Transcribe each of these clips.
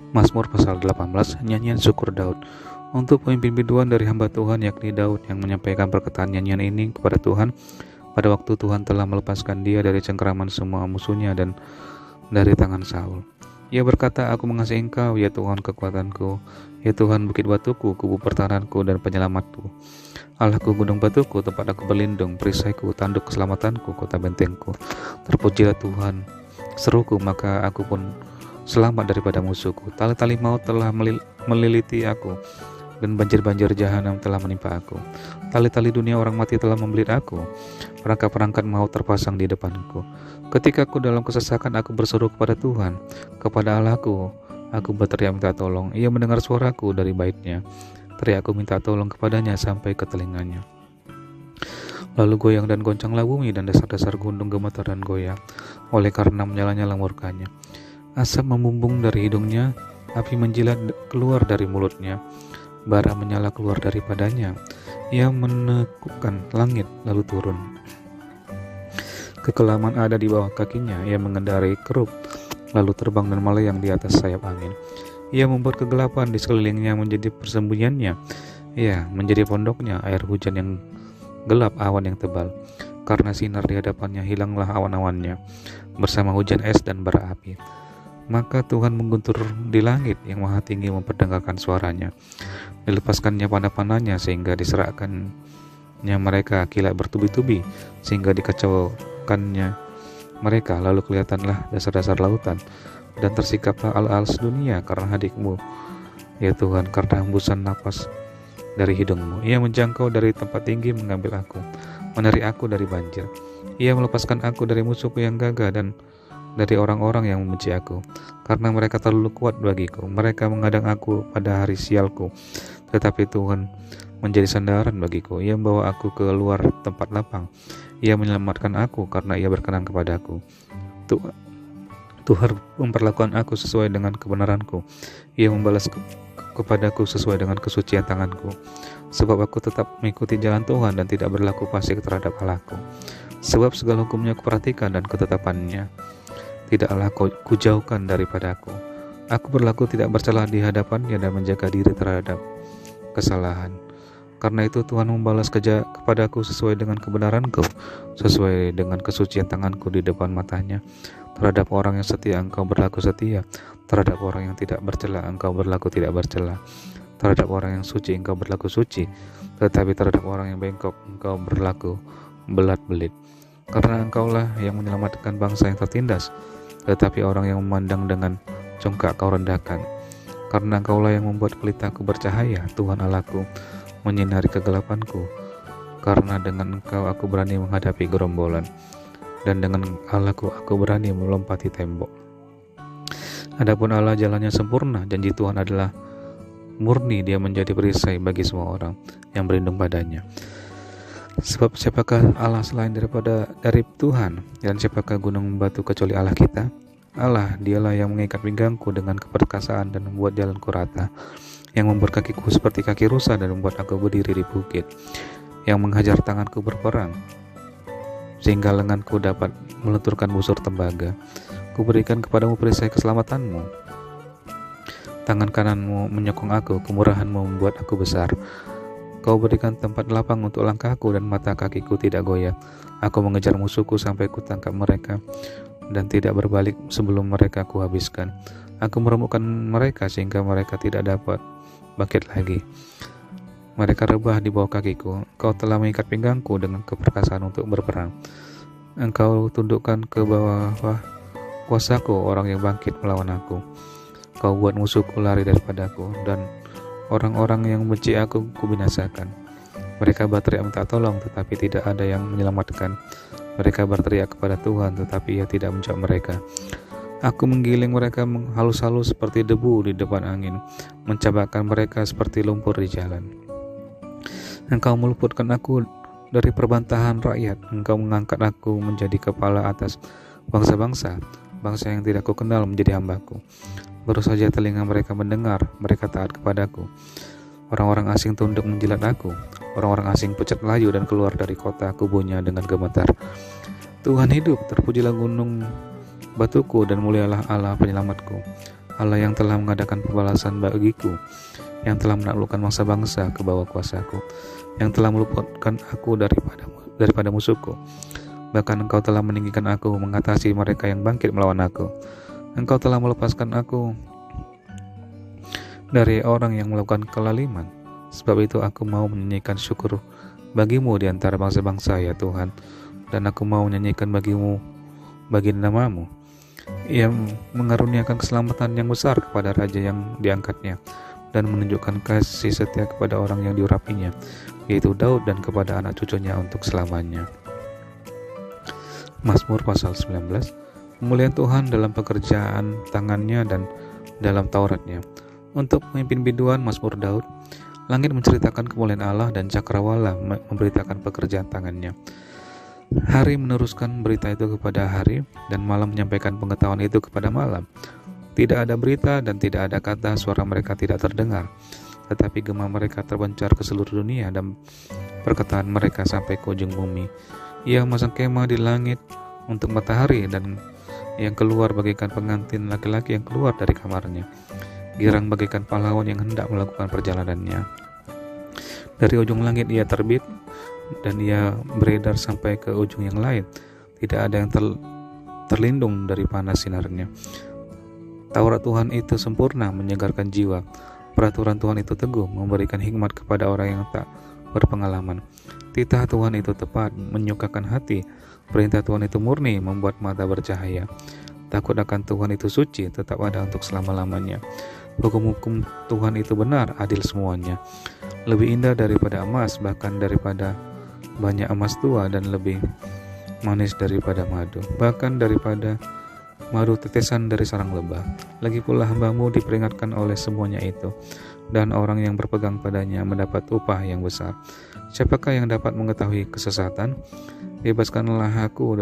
Mazmur pasal 18, nyanyian syukur Daud. Untuk pemimpin biduan dari hamba Tuhan yakni Daud yang menyampaikan perkataan nyanyian ini kepada Tuhan pada waktu Tuhan telah melepaskan dia dari cengkeraman semua musuhnya dan dari tangan Saul. Ia berkata, aku mengasihi Engkau, ya Tuhan kekuatanku, ya Tuhan bukit batuku, kubu pertahananku dan penyelamatku. Allahku, gunung batuku, tempat aku berlindung, perisaiku, tanduk keselamatanku, kota bentengku. Terpujilah Tuhan, seruku, maka aku pun selamat daripada musuhku. Tali-tali maut telah meliliti aku, dan banjir-banjir jahanam telah menimpa aku. Tali-tali dunia orang mati telah membelit aku. Perangkat-perangkat maut terpasang di depanku. Ketika aku dalam kesesakan, aku berseru kepada Tuhan, kepada Allahku. Aku berteriak minta tolong. Ia mendengar suaraku dari baitnya. Teriakku minta tolong kepadanya sampai ke telinganya. Lalu goyang dan goncanglah bumi, dan dasar-dasar gunung gemetar dan goyang, oleh karena menyala-nyala murkanya. Asap membumbung dari hidungnya, api menjilat keluar dari mulutnya, bara menyala keluar daripadanya. Ia menekukkan langit lalu turun. Kekelaman ada di bawah kakinya. Ia mengendarai kerub lalu terbang dan melayang di atas sayap angin. Ia membuat kegelapan di sekelilingnya menjadi persembunyiannya. Ia menjadi pondoknya, air hujan yang gelap, awan yang tebal. Karena sinar di hadapannya hilanglah awan-awannya, bersama hujan es dan bara api. Maka Tuhan mengguntur di langit, yang maha tinggi memperdengarkan suaranya. Dilepaskannya panah-panahnya sehingga diserahkannya mereka kilat bertubi-tubi, sehingga dikacaukannya mereka. Lalu kelihatanlah dasar-dasar lautan, dan tersikaplah al-al sedunia karena hadikmu, ya Tuhan, karena hembusan napas dari hidungmu. Ia menjangkau dari tempat tinggi mengambil aku, menarik aku dari banjir. Ia melepaskan aku dari musuhku yang gagah dan dari orang-orang yang membenci aku, karena mereka terlalu kuat bagiku. Mereka mengadang aku pada hari sialku, tetapi Tuhan menjadi sandaran bagiku. Ia membawa aku ke luar tempat lapang. Ia menyelamatkan aku karena ia berkenan kepadaku. Tuhan memperlakukan aku sesuai dengan kebenaranku. Ia membalas kepadaku sesuai dengan kesucian tanganku. Sebab aku tetap mengikuti jalan Tuhan dan tidak berlaku fasik terhadap Allahku. Sebab segala hukumnya kuperhatikan dan ketetapannya tidaklah kujauhkan daripadaku. Aku berlaku tidak bercela di hadapannya dan menjaga diri terhadap kesalahan. Karena itu Tuhan membalas kepadaku sesuai dengan kebenaranku, sesuai dengan kesucian tanganku di depan matanya. Terhadap orang yang setia engkau berlaku setia, terhadap orang yang tidak bercela engkau berlaku tidak bercela, terhadap orang yang suci engkau berlaku suci, tetapi terhadap orang yang bengkok engkau berlaku belat-belit. Karena engkaulah yang menyelamatkan bangsa yang tertindas, tetapi orang yang memandang dengan congkak kau rendahkan. Karena engkaulah yang membuat pelitaku bercahaya, Tuhan Allahku, menyinari kegelapanku. Karena dengan engkau aku berani menghadapi gerombolan, dan dengan Allahku aku berani melompati tembok. Adapun Allah jalannya sempurna, janji Tuhan adalah murni, dia menjadi perisai bagi semua orang yang berlindung padanya. Sebab siapakah Allah selain dari Tuhan, dan siapakah gunung batu kecuali Allah kita? Allah, dialah yang mengikat pinggangku dengan keperkasaan dan membuat jalanku rata, yang membuat kakiku seperti kaki rusa dan membuat aku berdiri di bukit, yang menghajar tanganku berperang, sehingga lenganku dapat melenturkan busur tembaga. Kuberikan kepadamu perisai keselamatanmu. Tangan kananmu menyokong aku, kemurahanmu membuat aku besar. Kau berikan tempat lapang untuk langkahku dan mata kakiku tidak goyah. Aku mengejar musuhku sampai kutangkap mereka dan tidak berbalik sebelum mereka kuhabiskan. Aku meremukkan mereka sehingga mereka tidak dapat bangkit lagi. Mereka rebah di bawah kakiku. Kau telah mengikat pinggangku dengan keperkasaan untuk berperang. Engkau tundukkan ke bawah kuasaku orang yang bangkit melawan aku. Kau buat musuhku lari daripadaku, dan orang-orang yang membenci aku kubinasakan. Mereka berteriak minta tolong, tetapi tidak ada yang menyelamatkan. Mereka berteriak kepada Tuhan, tetapi Ia tidak menjawab mereka. Aku menggiling mereka halus-halus seperti debu di depan angin, mencabakkan mereka seperti lumpur di jalan. Engkau meluputkan aku dari perbantahan rakyat. Engkau mengangkat aku menjadi kepala atas bangsa-bangsa. Bangsa yang tidak kukenal menjadi hambaku. Baru saja telinga mereka mendengar, mereka taat kepadaku. Orang-orang asing tunduk menjilat aku. Orang-orang asing pucat melayu dan keluar dari kota kubunya dengan gemetar. Tuhan hidup, terpujilah gunung batuku dan mulialah Allah penyelamatku. Allah yang telah mengadakan pembalasan bagiku, yang telah menaklukkan bangsa-bangsa ke bawah kuasaku, yang telah meluputkan aku daripada musuhku. Bahkan Engkau telah meninggikan aku mengatasi mereka yang bangkit melawan aku. Engkau telah melepaskan aku dari orang yang melakukan kelaliman. Sebab itu aku mau menyanyikan syukur bagimu di antara bangsa-bangsa, ya Tuhan, dan aku mau menyanyikan bagimu bagi namamu. Ia mengaruniakan keselamatan yang besar kepada raja yang diangkatnya, dan menunjukkan kasih setia kepada orang yang diurapinya, yaitu Daud, dan kepada anak cucunya untuk selamanya. Mazmur pasal 19. Kemuliaan Tuhan dalam pekerjaan tangannya dan dalam Tauratnya. Untuk pemimpin biduan, Mazmur Daud. Langit menceritakan kemuliaan Allah dan cakrawala memberitakan pekerjaan tangannya. Hari meneruskan berita itu kepada hari, dan malam menyampaikan pengetahuan itu kepada malam. Tidak ada berita dan tidak ada kata, suara mereka tidak terdengar. Tetapi gema mereka terbencar ke seluruh dunia, dan perkataan mereka sampai ke ujung bumi. Ia memasang kemah di langit untuk matahari, dan yang keluar bagaikan pengantin laki-laki yang keluar dari kamarnya. Girang bagaikan pahlawan yang hendak melakukan perjalanannya. Dari ujung langit ia terbit, dan ia beredar sampai ke ujung yang lain. Tidak ada yang terlindung dari panas sinarnya. Taurat Tuhan itu sempurna, menyegarkan jiwa. Peraturan Tuhan itu teguh, memberikan hikmat kepada orang yang tak berpengalaman. Titah Tuhan itu tepat, menyukakan hati. Perintah Tuhan itu murni, membuat mata bercahaya. Takut akan Tuhan itu suci, tetap ada untuk selama-lamanya. Hukum-hukum Tuhan itu benar, adil semuanya. Lebih indah daripada emas, bahkan daripada banyak emas tua, dan lebih manis daripada madu, bahkan daripada madu tetesan dari sarang lebah. Lagi pula hamba-Mu diperingatkan oleh semuanya itu, dan orang yang berpegang padanya mendapat upah yang besar. Siapakah yang dapat mengetahui kesesatan? Bebaskanlah aku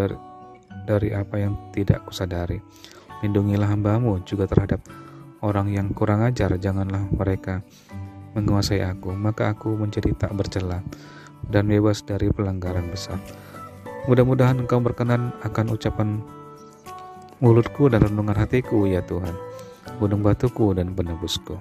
dari apa yang tidak kusadari. Lindungilah hamba-Mu juga terhadap orang yang kurang ajar. Janganlah mereka menguasai aku, maka aku menjadi tak bercela dan bebas dari pelanggaran besar. Mudah-mudahan Engkau berkenan akan ucapan mulutku dan renungan hatiku, ya Tuhan, gunung batuku dan penebusku.